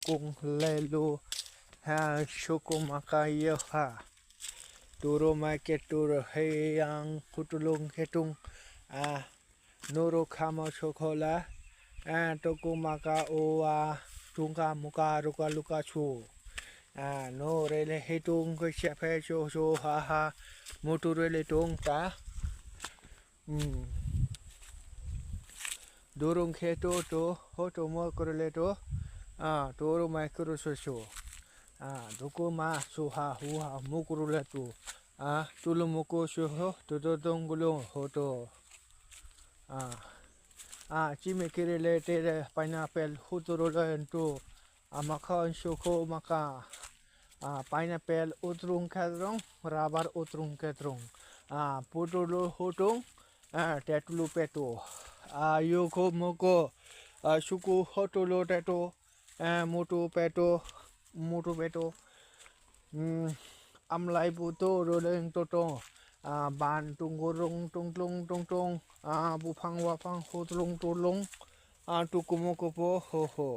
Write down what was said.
kung lelu ha shoko makayo ha turo make turo heyang kutulung hetung noro kama chokola toko maka oa tunga muka ruka luka chu no rele hetung ko chepe cho cho ha motu rele tung ta dorong kheto to hoto mo korele to toro mai kuro so so doko ma so ha hu ha mo kuro le to tulo moko so ho to dong gulo hoto chi me kirele te pineapple hutoro le to makha shoko maka pineapple utrung kadrong rabar utrung kadrong potolo hotong tetulu peto yoko moko suku hotolo teto moto peto amlai puto roleng toto ban tunggorong tungtlung tungtung bupang wapang hotlung tulung tukumoko po ho ho